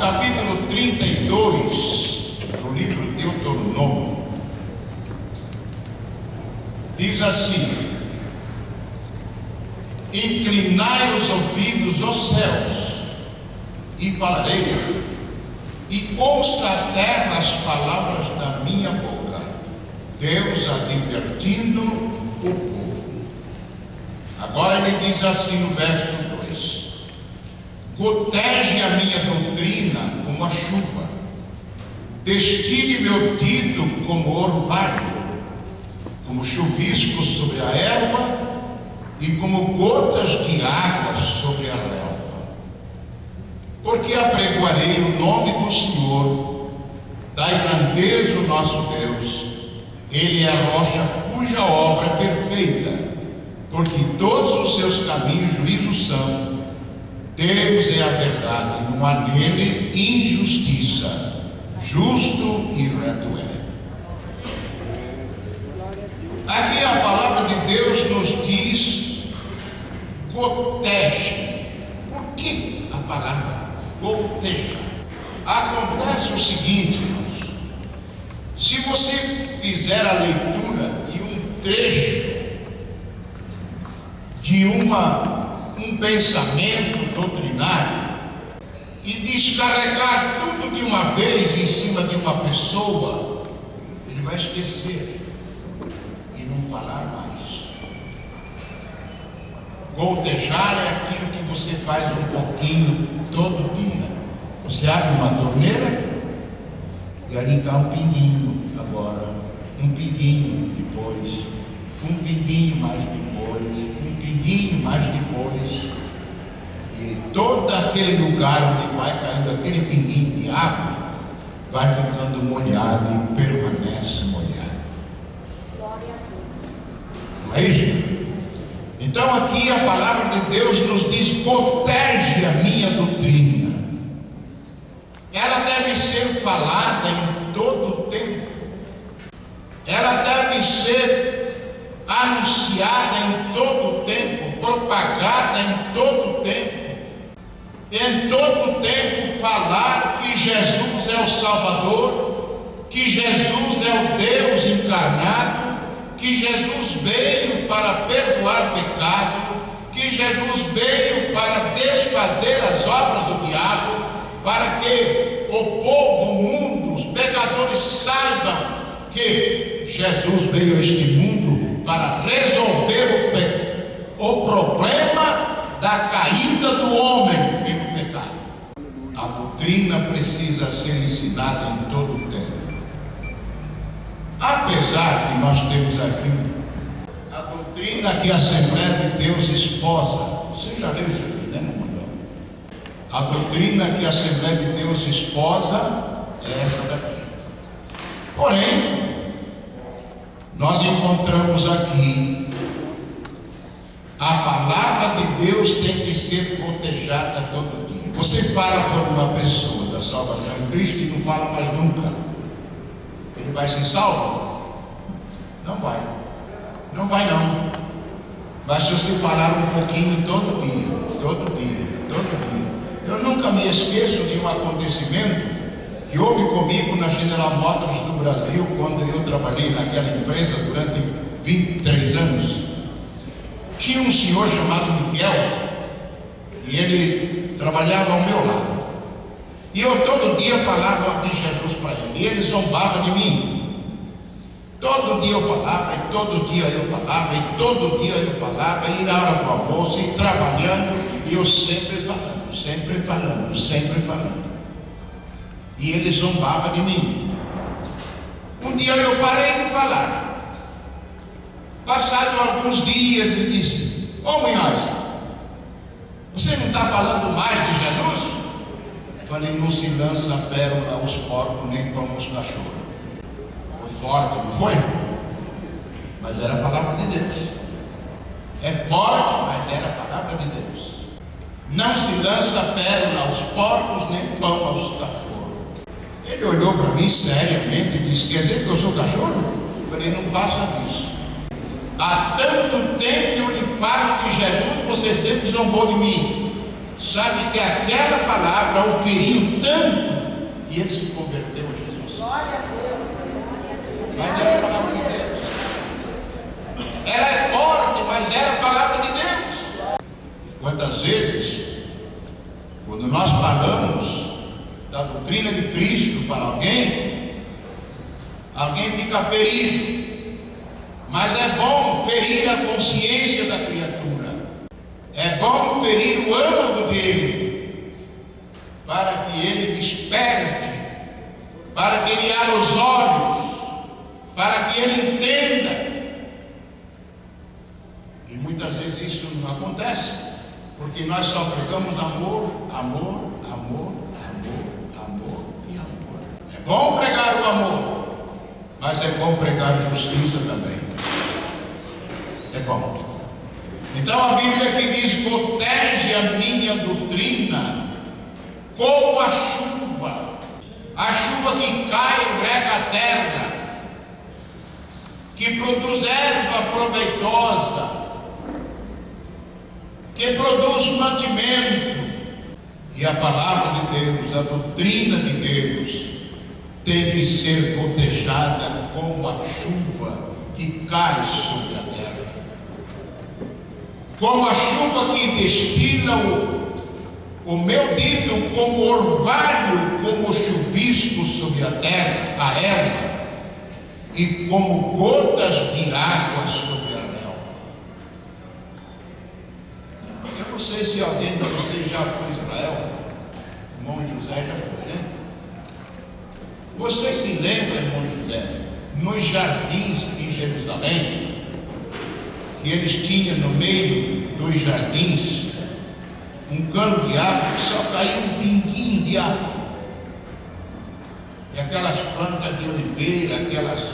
capítulo 32 do livro de Deuteronômio, diz assim: inclinai os ouvidos aos céus, e falarei, e ouça a terra as palavras da minha boca. Deus advertindo o povo. Agora ele diz assim no verso 2: gotege a minha doutrina como a chuva, destile meu dito como orvalho, como chuvisco sobre a erva e como gotas de água sobre a relva. Porque apregoarei o nome do Senhor, dai grandeza o nosso Deus. Ele é a rocha cuja obra é perfeita, porque todos os seus caminhos juízos são. Deus é a verdade, não há nele injustiça, justo e reto é. Aqui a palavra de Deus nos diz goteje. Por que a palavra gotejar? Acontece o seguinte, irmãos: se você fizer a leitura de um trecho de um pensamento doutrinário e descarregar tudo de uma vez em cima de uma pessoa, ele vai esquecer e não falar mais. Gotejar é aquilo que você faz um pouquinho todo dia. Você abre uma torneira e ali está um pinguinho agora, um pinguinho depois, um pinguinho mais depois, um pinguinho mais depois, e todo aquele lugar onde vai caindo aquele pinguinho de água vai ficando molhado e permanece molhado. Não é isso? Então aqui a palavra de Deus nos diz: protege a minha doutrina. Ela deve ser falada em todo o tempo. Ela deve ser anunciada em todo o tempo, propagada em todo o tempo. Em todo o tempo falar que Jesus é o Salvador, que Jesus é o Deus encarnado, que Jesus veio para perdoar pecado, que Jesus veio para desfazer as obras do diabo, para que o povo, o mundo, os pecadores saibam que Jesus veio a este mundo para resolver o problema da caída do homem pelo pecado. A doutrina precisa ser ensinada em todo o tempo. Apesar que nós temos aqui a doutrina que a Assembleia de Deus esposa. Você já leu isso aqui, né, irmão? A doutrina que a Assembleia de Deus esposa é essa daqui. Porém, nós encontramos aqui a palavra de Deus tem que ser protejada todo dia. Você fala por uma pessoa da salvação em Cristo e não fala mais nunca. Ele vai se salvar? Não vai. Não vai não. Mas se você falar um pouquinho todo dia, todo dia, todo dia. Eu nunca me esqueço de um acontecimento que houve comigo na General Motors do Brasil, quando eu trabalhei naquela empresa durante 23 anos. Tinha um senhor chamado Miguel, e ele trabalhava ao meu lado. E eu todo dia falava de Jesus para ele, e ele zombava de mim. Todo dia eu falava, e todo dia eu falava, e todo dia eu falava, e na hora do almoço, e trabalhando, e eu sempre falando, sempre falando, sempre falando. E ele zombava de mim. Um dia eu parei de falar. Passados alguns dias, ele disse: ô Munhoz, você não está falando mais de Jesus? Eu falei: não se lança pérola aos porcos, nem pão aos cachorros. Foi forte, não foi? Mas era a palavra de Deus. É forte, mas era a palavra de Deus. Não se lança pérola aos porcos, nem pão aos cachorros. Ele olhou para mim seriamente e disse: quer dizer que eu sou cachorro? Eu falei: não passa disso. Há tanto tempo eu lhe falo de Jesus, você sempre zombou de mim. sabe que aquela palavra o feriu tanto e ele se converteu a Jesus. Glória a Deus. Mas era a palavra de Deus. Ela é forte, mas era a palavra de Deus. Quantas vezes, quando nós falamos da doutrina de Cristo para alguém fica ferido. Mas é bom ferir a consciência da criatura. É bom ferir o âmago dele, para que ele desperte, para que ele abra os olhos, para que ele entenda. E muitas vezes isso não acontece, porque nós só pregamos amor, amor, amor, amor, amor e amor. É bom pregar o amor, mas é bom pregar justiça também. É bom. Então a Bíblia aqui diz: protege a minha doutrina como a chuva que cai e rega a terra, que produz erva proveitosa, que produz mantimento. E a palavra de Deus, a doutrina de Deus, tem que ser protejada como a chuva que cai sobre a terra, como a chuva que destila o meu dito como orvalho, como chuvisco sobre a terra, a erva, e como gotas de água sobre a relva. Eu não sei se alguém de vocês já foi a Israel. O irmão José já foi, né? Você se lembra, irmão José, nos jardins em Jerusalém, que eles tinham no meio dos jardins um cano de água que só caía um pinguinho de água, e aquelas plantas de oliveira, aquelas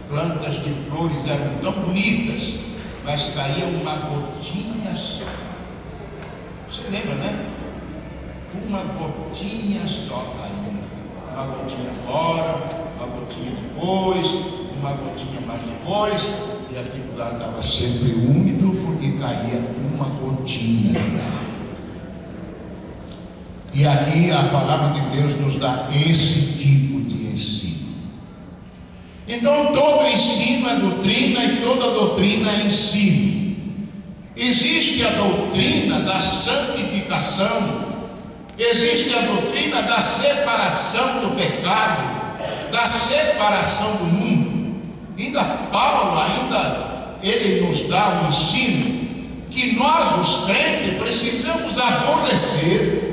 plantas de flores eram tão bonitas, mas caía uma gotinha só. Você lembra, né? Uma gotinha só caía, uma gotinha agora, uma gotinha depois, uma gotinha mais depois, e aquele lugar estava sempre úmido porque caía uma gotinha de água. E aqui a palavra de Deus nos dá esse tipo de ensino. Então todo ensino é doutrina e toda doutrina é ensino. Existe a doutrina da santificação, existe a doutrina da separação do pecado, da separação do mundo. Ainda Paulo, ele nos dá um ensino que nós, os crentes, precisamos aborrecer